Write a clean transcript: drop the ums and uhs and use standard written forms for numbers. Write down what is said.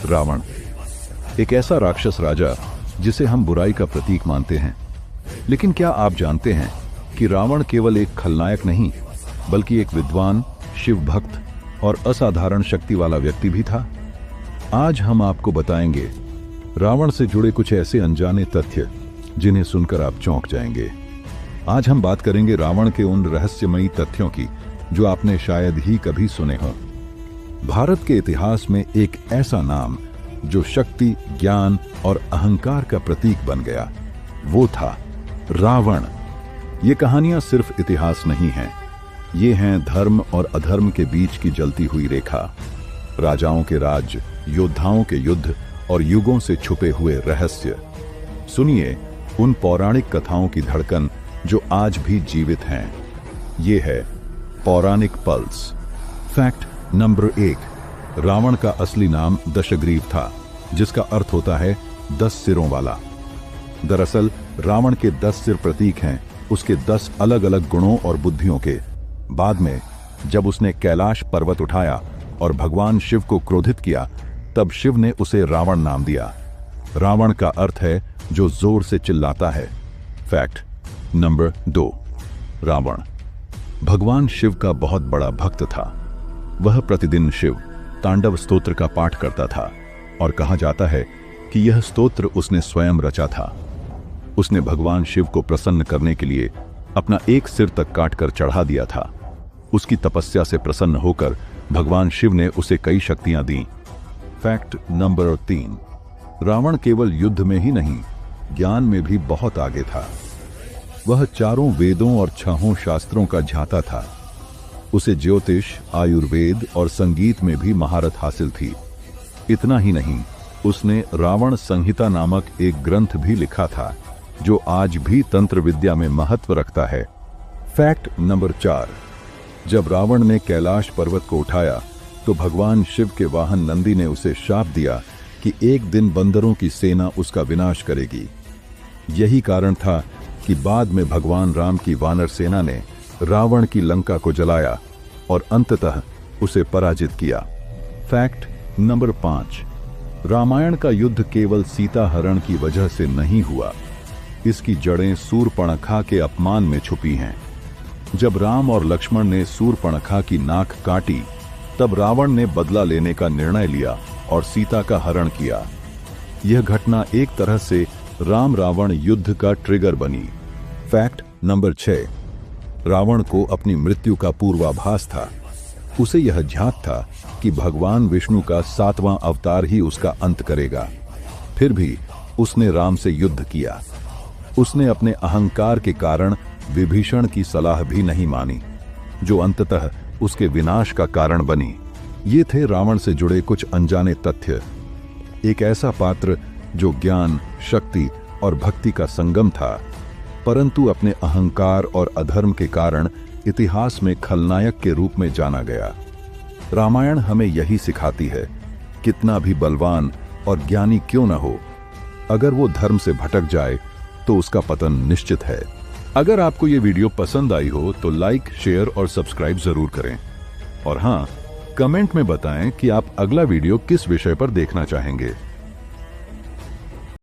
रावण एक ऐसा राक्षस राजा जिसे हम बुराई का प्रतीक मानते हैं। लेकिन क्या आप जानते हैं कि रावण केवल एक खलनायक नहीं बल्कि एक विद्वान, शिव भक्त और असाधारण शक्ति वाला व्यक्ति भी था। आज हम आपको बताएंगे रावण से जुड़े कुछ ऐसे अनजाने तथ्य जिन्हें सुनकर आप चौंक जाएंगे। आज हम बात करेंगे रावण के उन रहस्यमयी तथ्यों की जो आपने शायद ही कभी सुने हों। भारत के इतिहास में एक ऐसा नाम जो शक्ति, ज्ञान और अहंकार का प्रतीक बन गया, वो था रावण। ये कहानियां सिर्फ इतिहास नहीं हैं, ये हैं धर्म और अधर्म के बीच की जलती हुई रेखा, राजाओं के राज्य, योद्धाओं के युद्ध और युगों से छुपे हुए रहस्य। सुनिए उन पौराणिक कथाओं की धड़कन जो आज भी जीवित हैं। ये है पौराणिक पल्स। फैक्ट नंबर 1, रावण का असली नाम दशग्रीव था, जिसका अर्थ होता है 10 सिरों वाला। दरअसल रावण के 10 सिर प्रतीक हैं उसके 10 अलग अलग गुणों और बुद्धियों के। बाद में जब उसने कैलाश पर्वत उठाया और भगवान शिव को क्रोधित किया, तब शिव ने उसे रावण नाम दिया। रावण का अर्थ है जो जोर से चिल्लाता है। फैक्ट नंबर 2, रावण भगवान शिव का बहुत बड़ा भक्त था। वह प्रतिदिन शिव तांडव स्तोत्र का पाठ करता था और कहा जाता है कि यह स्तोत्र उसने स्वयं रचा था। उसने भगवान शिव को प्रसन्न करने के लिए अपना एक सिर तक काटकर चढ़ा दिया था। उसकी तपस्या से प्रसन्न होकर भगवान शिव ने उसे कई शक्तियां दी। फैक्ट नंबर 3, रावण केवल युद्ध में ही नहीं, ज्ञान में भी बहुत आगे था। वह चारों वेदों और 6 शास्त्रों का झाता था। उसे ज्योतिष, आयुर्वेद और संगीत में भी महारत हासिल थी। इतना ही नहीं, उसने रावण संहिता नामक एक ग्रंथ भी लिखा था जो आज भी तंत्र विद्या में महत्व रखता है। फैक्ट नंबर 4, जब रावण ने कैलाश पर्वत को उठाया तो भगवान शिव के वाहन नंदी ने उसे शाप दिया कि एक दिन बंदरों की सेना उसका विनाश करेगी। यही कारण था कि बाद में भगवान राम की वानर सेना ने रावण की लंका को जलाया और अंततः उसे पराजित किया। फैक्ट नंबर 5, रामायण का युद्ध केवल सीता हरण की वजह से नहीं हुआ। इसकी जड़ें सूर्पणखा के अपमान में छुपी हैं। जब राम और लक्ष्मण ने सूर्पणखा की नाक काटी, तब रावण ने बदला लेने का निर्णय लिया और सीता का हरण किया। यह घटना एक तरह से राम रावण युद्ध का ट्रिगर बनी। फैक्ट नंबर 6, रावण को अपनी मृत्यु का पूर्वाभास था। उसे यह झांक था कि भगवान विष्णु का 7वां अवतार ही उसका अंत करेगा। फिर भी उसने राम से युद्ध किया। उसने अपने अहंकार के कारण विभीषण की सलाह भी नहीं मानी, जो अंततः उसके विनाश का कारण बनी। ये थे रावण से जुड़े कुछ अनजाने तथ्य। एक ऐसा पात्र जो ज्ञान, शक्ति और भक्ति का संगम था, परंतु अपने अहंकार और अधर्म के कारण इतिहास में खलनायक के रूप में जाना गया। रामायण हमें यही सिखाती है, कितना भी बलवान और ज्ञानी क्यों न हो, अगर वो धर्म से भटक जाए तो उसका पतन निश्चित है। अगर आपको ये वीडियो पसंद आई हो तो लाइक, शेयर और सब्सक्राइब जरूर करें। और हाँ, कमेंट में बताएं कि आप अगला वीडियो किस विषय पर देखना चाहेंगे।